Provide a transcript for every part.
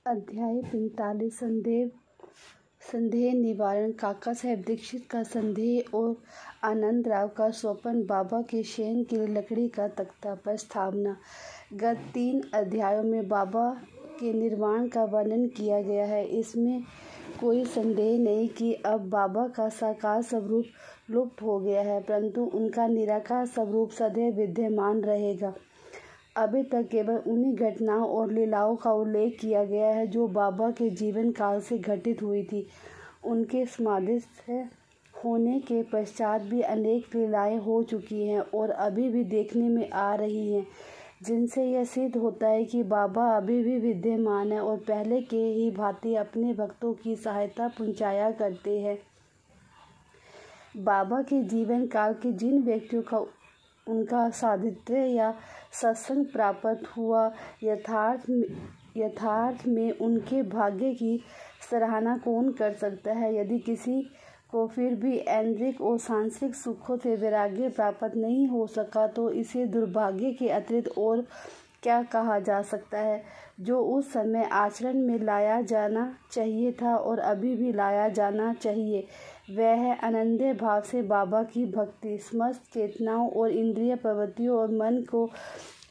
अध्याय 45 संदेह निवारण। काका साहेब दीक्षित का संदेह और आनंदराव का स्वप्न। बाबा के शयन के लिए लकड़ी का तख्ता। प्रस्तावना। गत 3 अध्यायों में बाबा के निर्वाण का वर्णन किया गया है। इसमें कोई संदेह नहीं कि अब बाबा का साकार स्वरूप लुप्त हो गया है, परंतु उनका निराकार स्वरूप सदैव विद्यमान रहेगा। अभी तक केवल उन्हीं घटनाओं और लीलाओं का उल्लेख किया गया है जो बाबा के जीवन काल से घटित हुई थी। उनके समाधिस्थ होने के पश्चात भी अनेक लीलाएं हो चुकी हैं और अभी भी देखने में आ रही हैं, जिनसे यह सिद्ध होता है कि बाबा अभी भी विद्यमान है और पहले के ही भांति अपने भक्तों की सहायता पहुंचाया करते हैं। बाबा के जीवन काल के जिन व्यक्तियों का उनका साधित्य या सत्संग प्राप्त हुआ, यथार्थ में उनके भाग्य की सराहना कौन कर सकता है। यदि किसी को फिर भी ऐन्द्रिक और सांसारिक सुखों से वैराग्य प्राप्त नहीं हो सका, तो इसे दुर्भाग्य के अतिरिक्त और क्या कहा जा सकता है। जो उस समय आचरण में लाया जाना चाहिए था और अभी भी लाया जाना चाहिए, वह है आनंदमय भाव से बाबा की भक्ति। समस्त चेतनाओं और इंद्रिय प्रवृत्तियों और मन को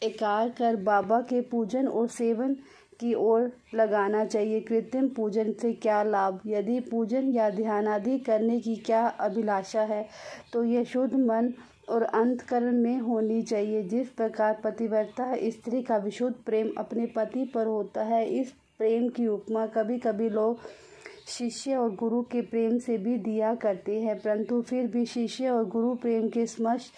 एकाग्र कर बाबा के पूजन और सेवन की ओर लगाना चाहिए। कृत्रिम पूजन से क्या लाभ। यदि पूजन या ध्यान आदि करने की क्या अभिलाषा है, तो यह शुद्ध मन और अंतःकरण में होनी चाहिए। जिस प्रकार पतिव्रता स्त्री का विशुद्ध प्रेम अपने पति पर होता है, इस प्रेम की उपमा कभी कभी लोग शिष्य और गुरु के प्रेम से भी दिया करते हैं, परंतु फिर भी शिष्य और गुरु प्रेम के समक्ष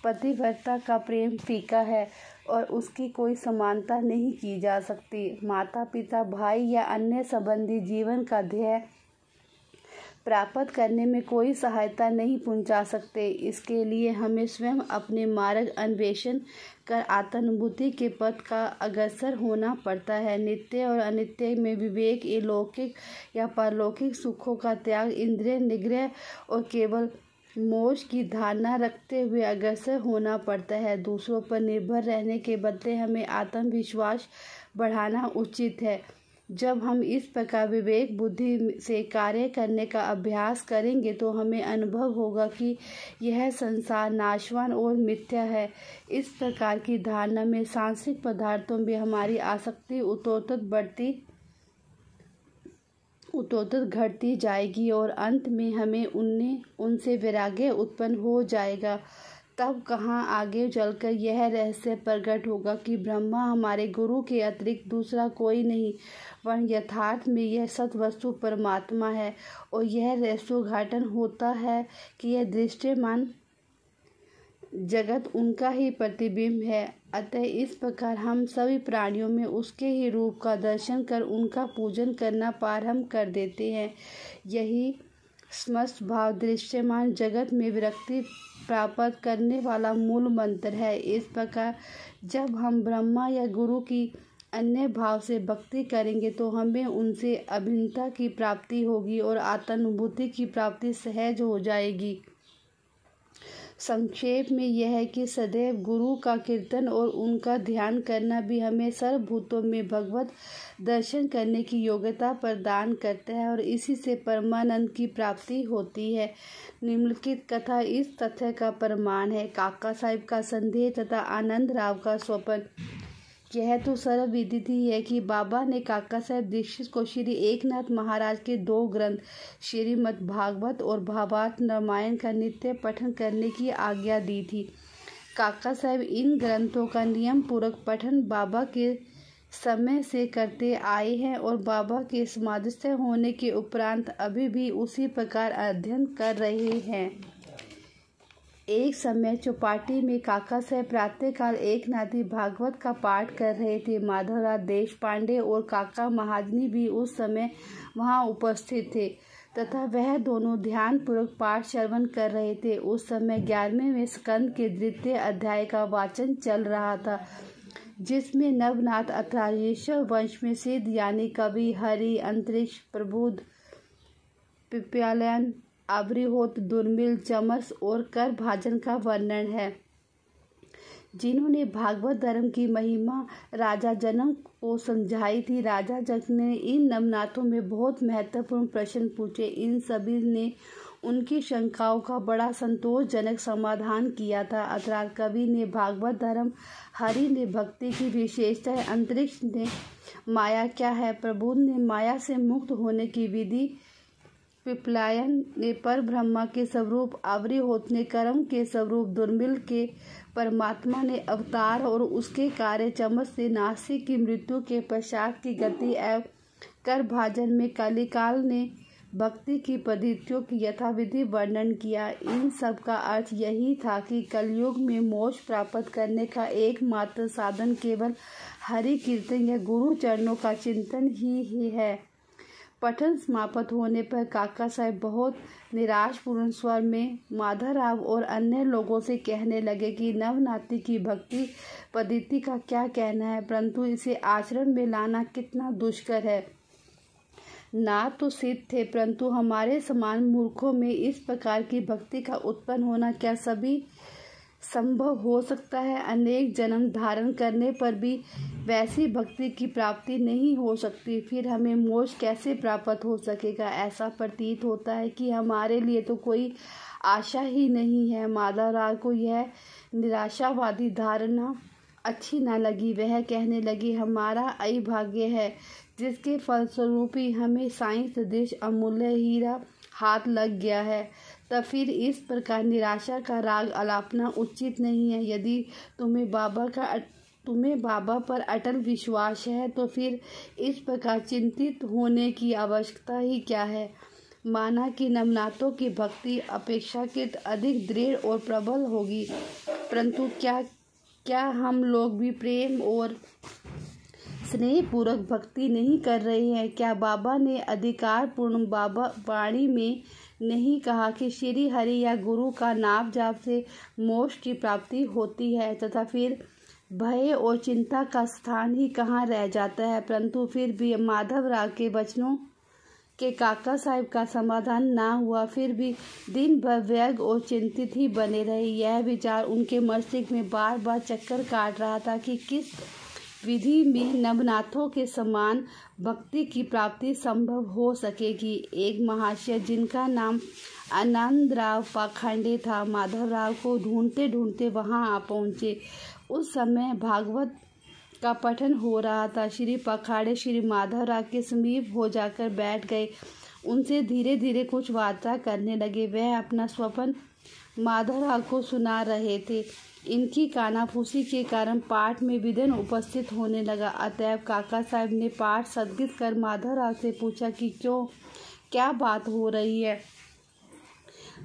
पतिव्रता का प्रेम फीका है और उसकी कोई समानता नहीं की जा सकती। माता पिता, भाई या अन्य संबंधी जीवन का ध्येय प्राप्त करने में कोई सहायता नहीं पहुंचा सकते। इसके लिए हमें स्वयं अपने मार्ग अन्वेषण कर आत्मानुभूति के पथ का अग्रसर होना पड़ता है। नित्य और अनित्य में विवेक, ये लौकिक या पारलौकिक सुखों का त्याग, इंद्रिय निग्रह और केवल मोक्ष की धारणा रखते हुए अग्रसर होना पड़ता है। दूसरों पर निर्भर रहने के बदले हमें आत्मविश्वास बढ़ाना उचित है। जब हम इस प्रकार विवेक बुद्धि से कार्य करने का अभ्यास करेंगे, तो हमें अनुभव होगा कि यह संसार नाशवान और मिथ्या है। इस प्रकार की धारणा में सांसारिक पदार्थों में हमारी आसक्ति उत्तरोत्तर घटती जाएगी और अंत में हमें उनसे वैराग्य उत्पन्न हो जाएगा। तब कहाँ आगे चलकर यह रहस्य प्रकट होगा कि ब्रह्मा हमारे गुरु के अतिरिक्त दूसरा कोई नहीं, वरन यथार्थ में यह सत्वस्तु परमात्मा है। और यह रहस्योद्घाटन होता है कि यह दृश्यमान जगत उनका ही प्रतिबिंब है। अतः इस प्रकार हम सभी प्राणियों में उसके ही रूप का दर्शन कर उनका पूजन करना प्रारंभ कर देते हैं। यही समस्त भाव दृश्यमान जगत में विरक्ति प्राप्त करने वाला मूल मंत्र है। इस प्रकार जब हम ब्रह्मा या गुरु की अन्य भाव से भक्ति करेंगे, तो हमें उनसे अभिन्नता की प्राप्ति होगी और आत्मानुभूति की प्राप्ति सहज हो जाएगी। संक्षेप में यह है कि सदैव गुरु का कीर्तन और उनका ध्यान करना भी हमें सर्वभूतों में भगवत दर्शन करने की योग्यता प्रदान करता है और इसी से परमानंद की प्राप्ति होती है। निम्नलिखित कथा इस तथ्य का प्रमाण है। काका साहिब का संदेह तथा आनंदराव का स्वप्न। यह तो सर्वविदित ही है कि बाबा ने काका साहेब दीक्षित को श्री एकनाथ महाराज के 2 ग्रंथ श्रीमद् भागवत और भावार्थ रामायण का नित्य पठन करने की आज्ञा दी थी। काका साहेब इन ग्रंथों का नियम पूर्वक पठन बाबा के समय से करते आए हैं और बाबा के समाधिस्थ होने के उपरांत अभी भी उसी प्रकार अध्ययन कर रहे हैं। एक समय चौपाटी में काका साहेब प्रातःकाल एकनाथी भागवत का पाठ कर रहे थे। माधवराव देशपांडे और काका महाजनी भी उस समय वहां उपस्थित थे तथा वह दोनों ध्यानपूर्वक पाठ श्रवण कर रहे थे। उस समय 11वें स्कंद के 2य अध्याय का वाचन चल रहा था, जिसमें नवनाथ अथर्वेश्वर वंश में सिद्ध यानी कवि हरि, अंतरिक्ष, प्रबुद्ध, पिप्पालायन, अवरिहोत्र, दुर्मिल, चमस और कर भाजन का वर्णन है। जिन्होंने भागवत धर्म की महिमा राजा जनक को समझाई थी। राजा जनक ने इन नवनाथों में बहुत महत्वपूर्ण प्रश्न पूछे। इन सभी ने उनकी शंकाओं का बड़ा संतोषजनक समाधान किया था। अर्थात कवि ने भागवत धर्म, हरि ने भक्ति की विशेषताएं, अंतरिक्ष ने माया क्या है, प्रबुद्ध ने माया से मुक्त होने की विधि, पिपलायन ने पर ब्रह्मा के स्वरूप, आवृहोत्र ने कर्म के स्वरूप, दुर्मिल के परमात्मा ने अवतार और उसके कार्य, चमत्कार से नासिक की मृत्यु के पश्चात की गति एवं करभाजन में कलिकाल ने भक्ति की पद्धतियों की यथाविधि वर्णन किया। इन सब का अर्थ यही था कि कलयुग में मोक्ष प्राप्त करने का एकमात्र साधन केवल हरि कीर्तन या गुरु चरणों का चिंतन ही है। पठन समाप्त होने पर काका साहब बहुत निराशपूर्ण स्वर में माधवराव और अन्य लोगों से कहने लगे कि नवनाथी की भक्ति पद्धति का क्या कहना है, परंतु इसे आचरण में लाना कितना दुष्कर है। ना तो सिद्ध थे, परंतु हमारे समान मूर्खों में इस प्रकार की भक्ति का उत्पन्न होना क्या सभी संभव हो सकता है? अनेक जन्म धारण करने पर भी वैसी भक्ति की प्राप्ति नहीं हो सकती, फिर हमें मोक्ष कैसे प्राप्त हो सकेगा? ऐसा प्रतीत होता है कि हमारे लिए तो कोई आशा ही नहीं है। माधवराव को यह निराशावादी धारणा अच्छी न लगी। वह कहने लगी, हमारा अभाग्य है जिसके फलस्वरूप ही हमें साईं सदृश अमूल्य हीरा हाथ लग गया है। तब फिर इस प्रकार निराशा का राग अलापना उचित नहीं है। यदि तुम्हें बाबा पर अटल विश्वास है तो फिर इस प्रकार चिंतित होने की आवश्यकता ही क्या है? माना कि नवनाथों की भक्ति अपेक्षाकृत अधिक दृढ़ और प्रबल होगी, परंतु क्या हम लोग भी प्रेम और स्नेहपूर्वक भक्ति नहीं कर रहे हैं? क्या बाबा ने अधिकारपूर्ण वाणी में नहीं कहा कि श्री हरि या गुरु का नाम जाप से मोक्ष की प्राप्ति होती है तथा फिर भय और चिंता का स्थान ही कहाँ रह जाता है? परंतु फिर भी माधवराव के वचनों के काका साहब का समाधान ना हुआ। फिर भी दिन भर व्यग्र और चिंतित ही बने रहे। यह विचार उनके मस्तिष्क में बार बार चक्कर काट रहा था कि किस विधि में नवनाथों के समान भक्ति की प्राप्ति संभव हो सकेगी। एक महाशय जिनका नाम आनंदराव पाखंडे था, माधवराव को ढूंढते ढूंढते वहां आ पहुंचे। उस समय भागवत का पठन हो रहा था। श्री पाखंडे श्री माधवराव के समीप हो जाकर बैठ गए। उनसे धीरे धीरे कुछ वार्ता करने लगे। वह अपना स्वप्न माधवराव को सुना रहे थे। इनकी कानाफूसी के कारण पाठ में विघ्न उपस्थित होने लगा। अतएव काका साहब ने पाठ स्थगित कर माधवराव से पूछा कि क्या बात हो रही है?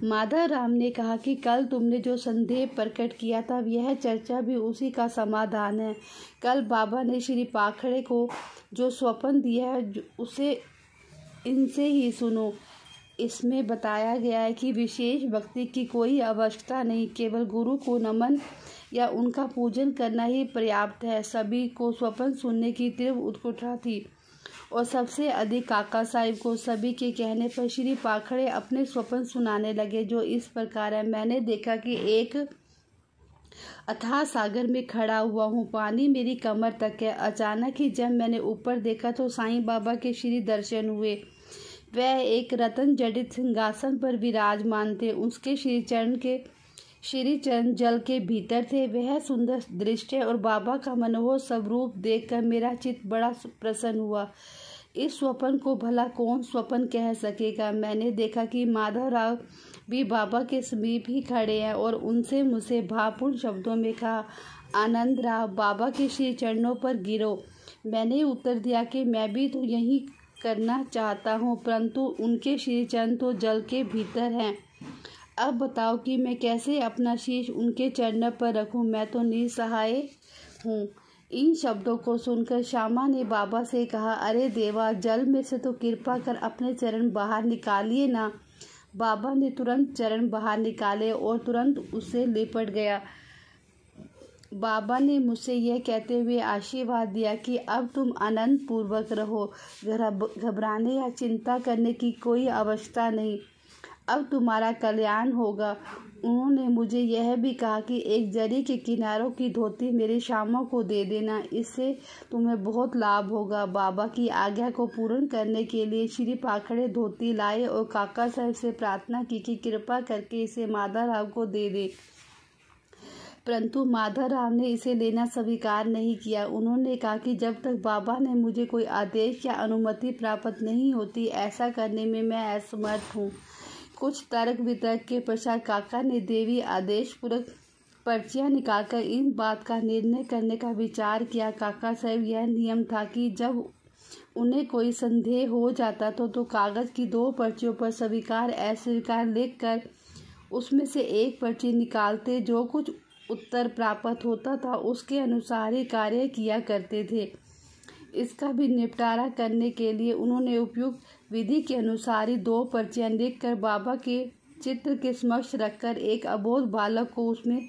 माधवराव ने कहा कि कल तुमने जो संदेह प्रकट किया था, यह चर्चा भी उसी का समाधान है। कल बाबा ने श्री पाखंडे को जो स्वप्न दिया है उसे इनसे ही सुनो। इसमें बताया गया है कि विशेष भक्ति की कोई आवश्यकता नहीं, केवल गुरु को नमन या उनका पूजन करना ही पर्याप्त है। सभी को स्वप्न सुनने की तीव्र उत्कंठा थी और सबसे अधिक काका साहब को। सभी के कहने पर श्री पाखंडे अपने स्वप्न सुनाने लगे, जो इस प्रकार है। मैंने देखा कि एक अथाह सागर में खड़ा हुआ हूँ, पानी मेरी कमर तक है। अचानक ही जब मैंने ऊपर देखा तो साईं बाबा के श्री दर्शन हुए। वह एक रत्न जड़ित सिंहासन पर विराजमान थे। उसके श्री चरण जल के भीतर थे। वह सुंदर दृष्टि और बाबा का मनोहर स्वरूप देखकर मेरा चित्त बड़ा प्रसन्न हुआ। इस स्वप्न को भला कौन स्वप्न कह सकेगा? मैंने देखा कि माधवराव भी बाबा के समीप ही खड़े हैं और उनसे मुझसे भावपूर्ण शब्दों में कहा, आनंदराव, बाबा के श्री चरणों पर गिरो। मैंने उत्तर दिया कि मैं भी तो यही करना चाहता हूँ, परंतु उनके श्री चरण तो जल के भीतर हैं। अब बताओ कि मैं कैसे अपना शीश उनके चरणों पर रखूं? मैं तो निसहाय हूँ। इन शब्दों को सुनकर श्यामा ने बाबा से कहा, अरे देवा, जल में से तो कृपा कर अपने चरण बाहर निकालिए ना। बाबा ने तुरंत चरण बाहर निकाले और तुरंत उससे लिपट गया। बाबा ने मुझसे यह कहते हुए आशीर्वाद दिया कि अब तुम आनंद पूर्वक रहो, घबराने या चिंता करने की कोई आवश्यकता नहीं। अब तुम्हारा कल्याण होगा। उन्होंने मुझे यह भी कहा कि एक जरी के किनारों की धोती मेरे शामों को दे देना, इससे तुम्हें बहुत लाभ होगा। बाबा की आज्ञा को पूर्ण करने के लिए श्री पाखड़े धोती लाए और काका साहब से प्रार्थना की कि कृपा करके इसे माधवराव को दे दे, परंतु माधवराव ने इसे लेना स्वीकार नहीं किया। उन्होंने कहा कि जब तक बाबा ने मुझे कोई आदेश या अनुमति प्राप्त नहीं होती, ऐसा करने में मैं असमर्थ हूँ। कुछ तर्क वितर्क के पश्चात काका ने देवी आदेश पूर्वक पर्चियाँ निकालकर इन बात का निर्णय करने का विचार किया। काका साहब यह नियम था कि जब उन्हें कोई संदेह हो जाता तो कागज़ की 2 पर्चियों पर स्वीकार अस्वीकार लिखकर उसमें से एक पर्ची निकालते। जो कुछ उत्तर प्राप्त होता था उसके अनुसार ही कार्य किया करते थे। इसका भी निपटारा करने के लिए उन्होंने उपयुक्त विधि के अनुसार ही 2 पर्चियाँ लिखकर बाबा के चित्र के समक्ष रखकर एक अबोध बालक को उसमें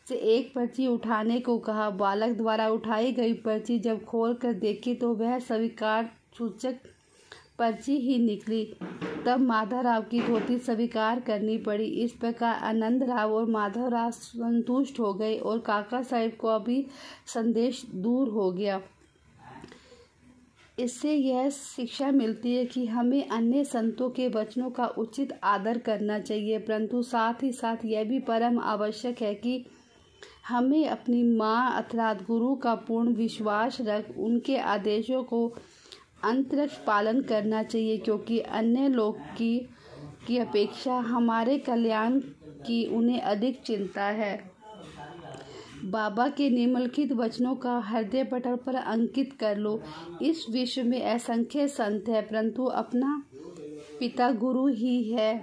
से एक पर्ची उठाने को कहा। बालक द्वारा उठाई गई पर्ची जब खोलकर देखी तो वह स्वीकार सूचक पर्ची ही निकली। तब माधवराव की धोती स्वीकार करनी पड़ी। इस प्रकार आनंदराव और माधवराव संतुष्ट हो गए और काका साहब को भी संदेश दूर हो गया। इससे यह शिक्षा मिलती है कि हमें अन्य संतों के वचनों का उचित आदर करना चाहिए, परंतु साथ ही साथ यह भी परम आवश्यक है कि हमें अपनी माँ अर्थात गुरु का पूर्ण विश्वास रख उनके आदेशों को अंतरक्ष पालन करना चाहिए, क्योंकि अन्य लोग की अपेक्षा हमारे कल्याण की उन्हें अधिक चिंता है। बाबा के निम्नलिखित वचनों का हृदय पटल पर अंकित कर लो। इस विश्व में असंख्य संत है, परंतु अपना पिता गुरु ही है।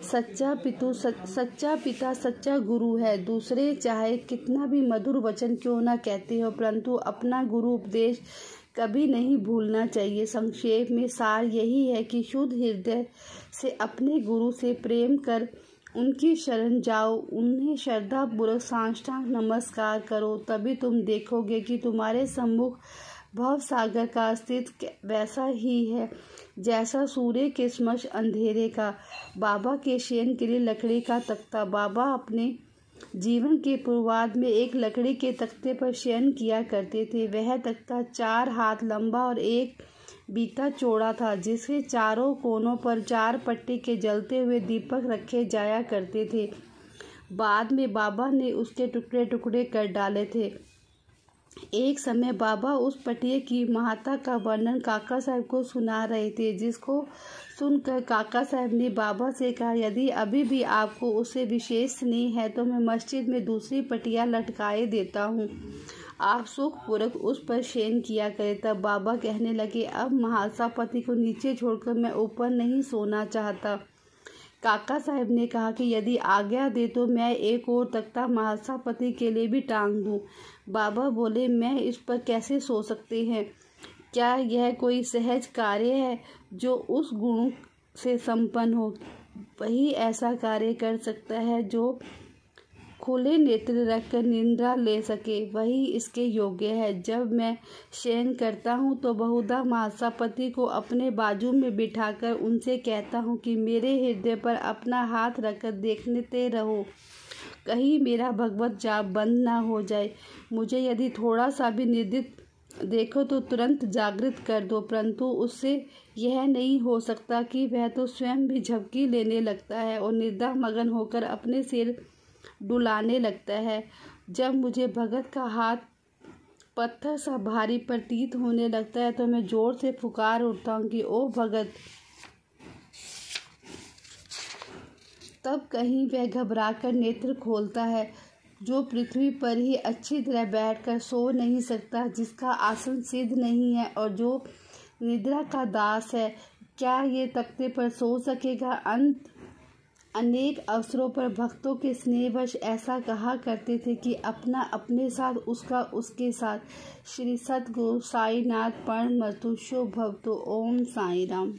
सच्चा पिता सच्चा गुरु है। दूसरे चाहे कितना भी मधुर वचन क्यों न कहते हो, परंतु अपना गुरु उपदेश कभी नहीं भूलना चाहिए। संक्षेप में सार यही है कि शुद्ध हृदय से अपने गुरु से प्रेम कर उनकी शरण जाओ, उन्हें श्रद्धापूर्वक साष्टांग नमस्कार करो, तभी तुम देखोगे कि तुम्हारे सम्मुख भव सागर का अस्तित्व वैसा ही है जैसा सूर्य के समक्ष अंधेरे का। बाबा के शयन के लिए लकड़ी का तख्ता। बाबा अपने जीवन के पूर्वार्ध में एक लकड़ी के तख्ते पर शयन किया करते थे। वह तख्ता 4 हाथ लंबा और 1 बीता चौड़ा था, जिसके चारों कोनों पर 4 पट्टी के जलते हुए दीपक रखे जाया करते थे। बाद में बाबा ने उसके टुकड़े टुकड़े कर डाले थे। एक समय बाबा उस पटिये की महत्ता का वर्णन काका साहब को सुना रहे थे, जिसको सुनकर काका साहब ने बाबा से कहा, यदि अभी भी आपको उससे विशेष स्नेह है तो मैं मस्जिद में दूसरी पटिया लटकाए देता हूँ, आप सुखपूर्वक उस पर शयन किया करें। तब बाबा कहने लगे, अब महालसा पति को नीचे छोड़कर मैं ऊपर नहीं सोना चाहता। काका साहब ने कहा कि यदि आज्ञा दे तो मैं एक और तख्ता महालसा पति के लिए भी टांग दूं। बाबा बोले, मैं इस पर कैसे सो सकते हैं? क्या यह कोई सहज कार्य है? जो उस गुण से संपन्न हो वही ऐसा कार्य कर सकता है, जो खुले नेत्र रखकर निंद्रा ले सके वही इसके योग्य है। जब मैं शयन करता हूँ तो बहुधा महालसा पति को अपने बाजू में बिठाकर उनसे कहता हूँ कि मेरे हृदय पर अपना हाथ रखकर देखते रहो, कहीं मेरा भगवत जाप बंद ना हो जाए। मुझे यदि थोड़ा सा भी निद्रित देखो तो तुरंत जागृत कर दो, परंतु उससे यह नहीं हो सकता कि वह तो स्वयं भी झपकी लेने लगता है और निद्रा मगन होकर अपने सिर डुलाने लगता है। जब मुझे भगत का हाथ पत्थर सा भारी प्रतीत होने लगता है तो मैं जोर से पुकार उठता हूँ कि ओ भगत। तब कहीं वह घबराकर नेत्र खोलता है। जो पृथ्वी पर ही अच्छी तरह बैठकर सो नहीं सकता, जिसका आसन सिद्ध नहीं है और जो निद्रा का दास है, क्या ये तख्ते पर सो सकेगा? अनेक अवसरों पर भक्तों के स्नेहवश ऐसा कहा करते थे कि अपना अपने साथ, उसका उसके साथ। श्री सद्गुरु साईनाथ परमस्तु शुभ भवतु। ओम साई राम।